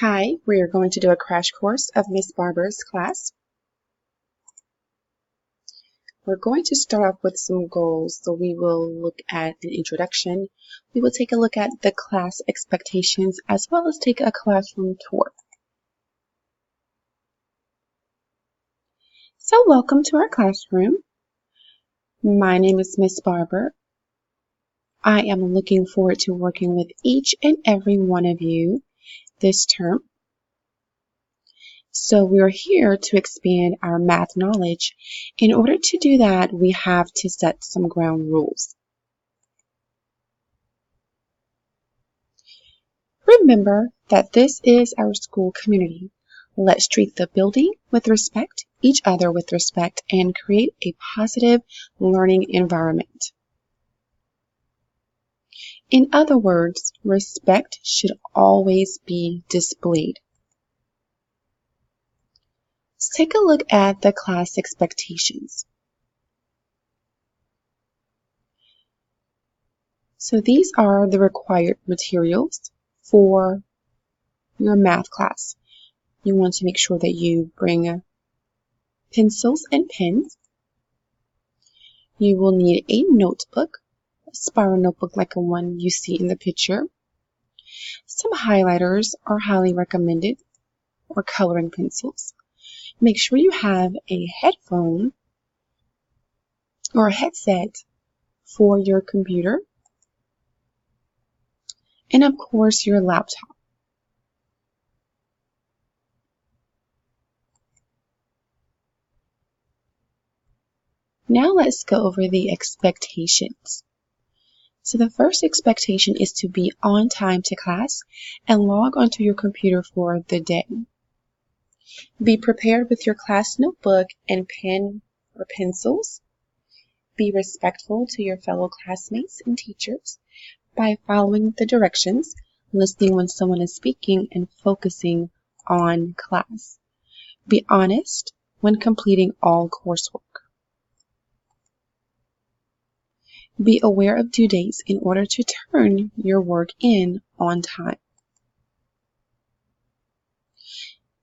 Hi, we are going to do a crash course of Miss Barber's class. We're going to start off with some goals. So we will look at an introduction. We will take a look at the class expectations as well as take a classroom tour. So welcome to our classroom. My name is Miss Barber. I am looking forward to working with each and every one of you this term. So we're here to expand our math knowledge. In order to do that, we have to set some ground rules. Remember that this is our school community. Let's treat the building with respect, each other with respect, and create a positive learning environment. In other words, respect should always be displayed. Let's take a look at the class expectations. So these are the required materials for your math class. You want to make sure that you bring pencils and pens. You will need a notebook, a spiral notebook like the one you see in the picture. Some highlighters are highly recommended, or coloring pencils. Make sure you have a headphone or a headset for your computer, and of course your laptop. Now let's go over the expectations. So the first expectation is to be on time to class and log onto your computer for the day. Be prepared with your class notebook and pen or pencils. Be respectful to your fellow classmates and teachers by following the directions, listening when someone is speaking, and focusing on class. Be honest when completing all coursework. Be aware of due dates in order to turn your work in on time.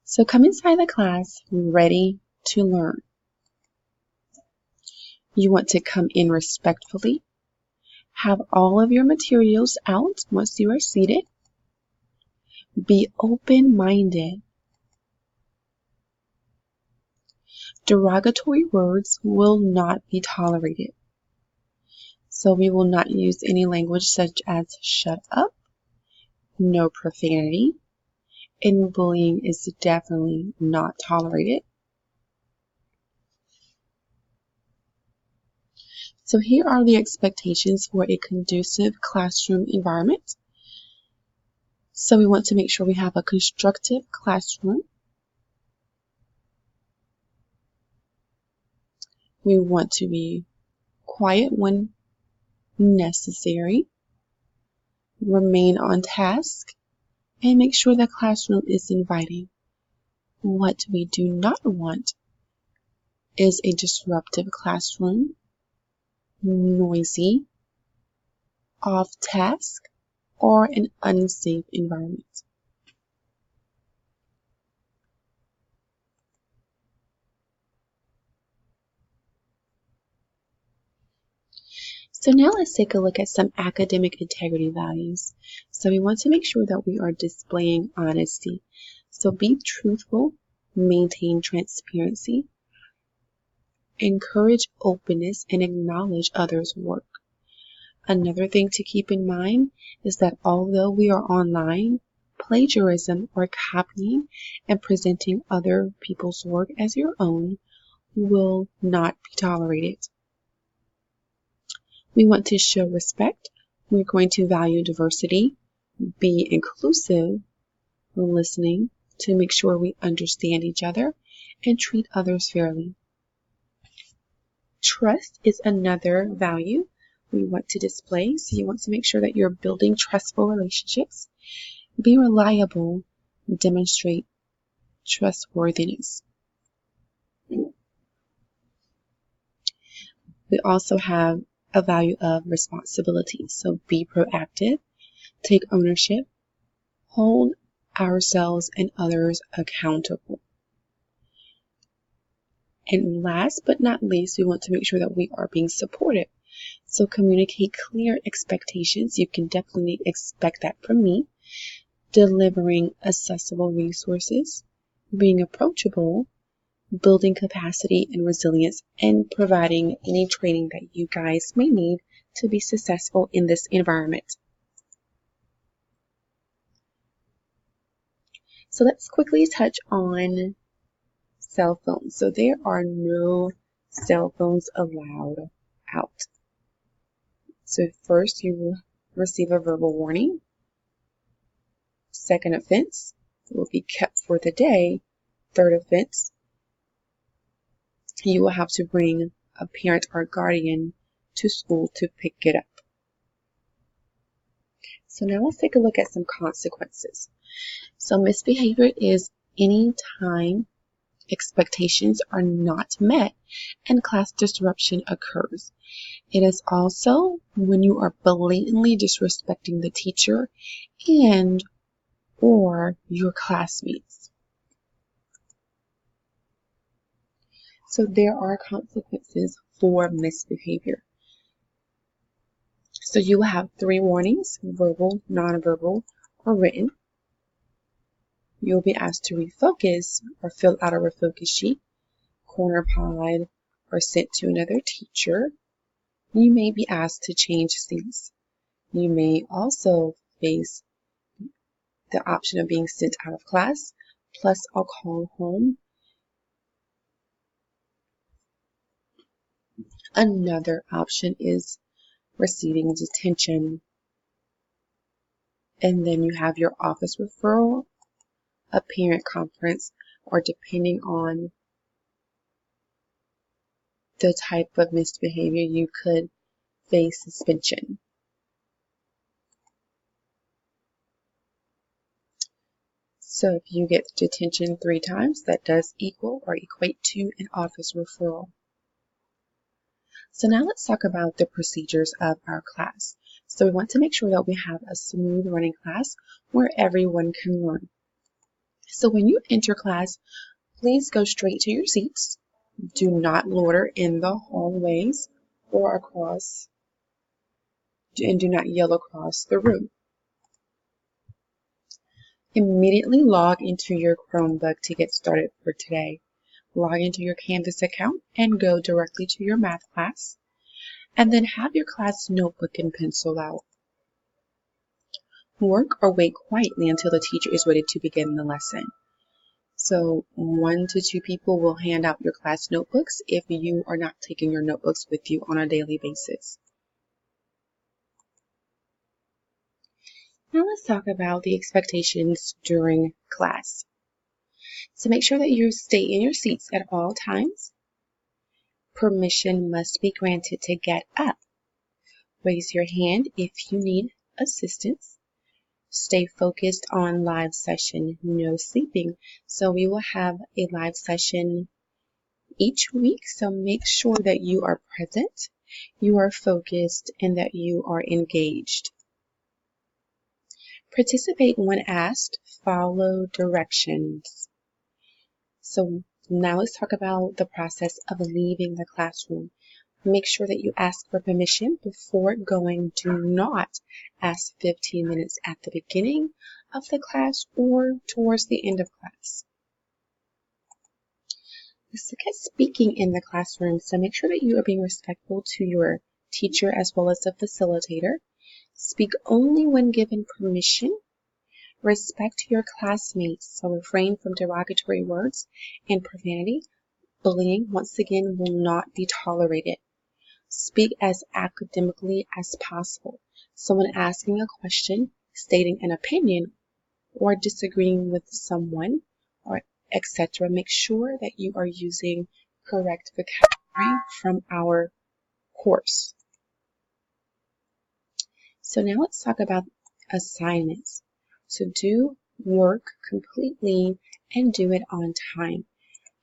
So come inside the class ready to learn. You want to come in respectfully. Have all of your materials out once you are seated. Be open-minded. Derogatory words will not be tolerated. So we will not use any language such as shut up, no profanity, and bullying is definitely not tolerated. So here are the expectations for a conducive classroom environment. So we want to make sure we have a constructive classroom. We want to be quiet when necessary, remain on task, and make sure the classroom is inviting. What we do not want is a disruptive classroom, noisy, off task, or an unsafe environment. So now let's take a look at some academic integrity values. So we want to make sure that we are displaying honesty. So be truthful, maintain transparency, encourage openness, and acknowledge others' work. Another thing to keep in mind is that although we are online, plagiarism or copying and presenting other people's work as your own will not be tolerated. We want to show respect. We're going to value diversity, be inclusive, listening to make sure we understand each other, and treat others fairly. Trust is another value we want to display. So you want to make sure that you're building trustful relationships. Be reliable, demonstrate trustworthiness. We also have a value of responsibility. So be proactive, take ownership, hold ourselves and others accountable. And last but not least, we want to make sure that we are being supportive. So communicate clear expectations. You can definitely expect that from me. Delivering accessible resources, being approachable, building capacity and resilience, and providing any training that you guys may need to be successful in this environment. So let's quickly touch on cell phones. So there are no cell phones allowed out. So first you will receive a verbal warning. Second offense will be kept for the day. Third offense, you will have to bring a parent or guardian to school to pick it up. So now let's take a look at some consequences. So misbehavior is any time expectations are not met and class disruption occurs. It is also when you are blatantly disrespecting the teacher and or your classmates. So there are consequences for misbehavior. So you will have 3 warnings: verbal, nonverbal, or written. You'll be asked to refocus or fill out a refocus sheet, corner pod, or sent to another teacher. You may be asked to change seats. You may also face the option of being sent out of class, plus a call home. Another option is receiving detention. And then you have your office referral, a parent conference, or depending on the type of misbehavior, you could face suspension. So if you get detention 3 times, that does equal or equate to an office referral. So now let's talk about the procedures of our class. So we want to make sure that we have a smooth running class where everyone can learn. So when you enter class, please go straight to your seats. Do not loiter in the hallways or across, and do not yell across the room. Immediately log into your Chromebook to get started for today. Log into your Canvas account and go directly to your math class. And then have your class notebook and pencil out. Work or wait quietly until the teacher is ready to begin the lesson. So 1 to 2 people will hand out your class notebooks if you are not taking your notebooks with you on a daily basis. Now let's talk about the expectations during class. So make sure that you stay in your seats at all times. Permission must be granted to get up. Raise your hand if you need assistance. Stay focused on live session, no sleeping. So we will have a live session each week. So make sure that you are present, you are focused, and that you are engaged. Participate when asked. Follow directions. So now let's talk about the process of leaving the classroom. Make sure that you ask for permission before going. Do not ask 15 minutes at the beginning of the class or towards the end of class. Let's look at speaking in the classroom. So make sure that you are being respectful to your teacher as well as the facilitator. Speak only when given permission. Respect your classmates, so refrain from derogatory words and profanity. Bullying, once again, will not be tolerated. Speak as academically as possible. So when asking a question, stating an opinion, or disagreeing with someone, or etc., make sure that you are using correct vocabulary from our course. So now let's talk about assignments. So do work completely and do it on time.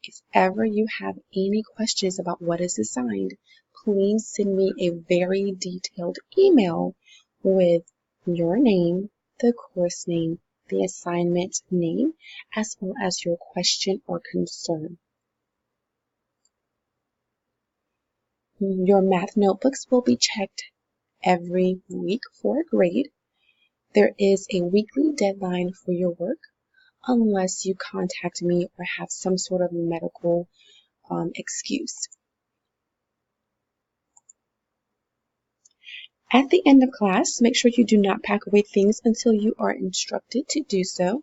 If ever you have any questions about what is assigned, please send me a very detailed email with your name, the course name, the assignment name, as well as your question or concern. Your math notebooks will be checked every week for a grade. There is a weekly deadline for your work unless you contact me or have some sort of medical excuse. At the end of class, make sure you do not pack away things until you are instructed to do so.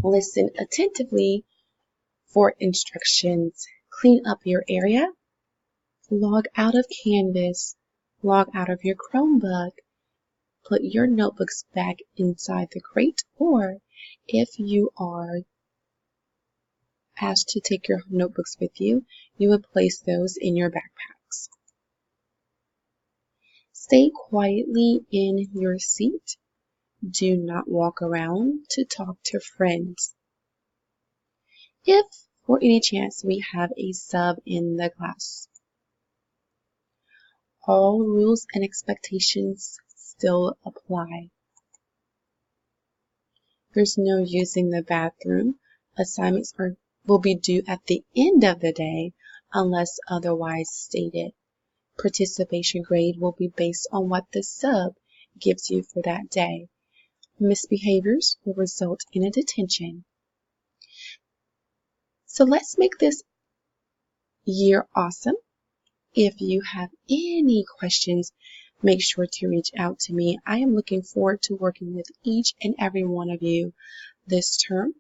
Listen attentively for instructions. Clean up your area. Log out of Canvas. Log out of your Chromebook. Put your notebooks back inside the crate, or if you are asked to take your notebooks with you, you would place those in your backpacks. Stay quietly in your seat. Do not walk around to talk to friends. If, for any chance, we have a sub in the class, all rules and expectations still apply. There's no using the bathroom. Assignments will be due at the end of the day unless otherwise stated. Participation grade will be based on what the sub gives you for that day. Misbehaviors will result in a detention. So let's make this year awesome. If you have any questions, make sure to reach out to me. I am looking forward to working with each and every one of you this term.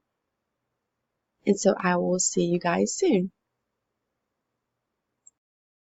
And so I will see you guys soon.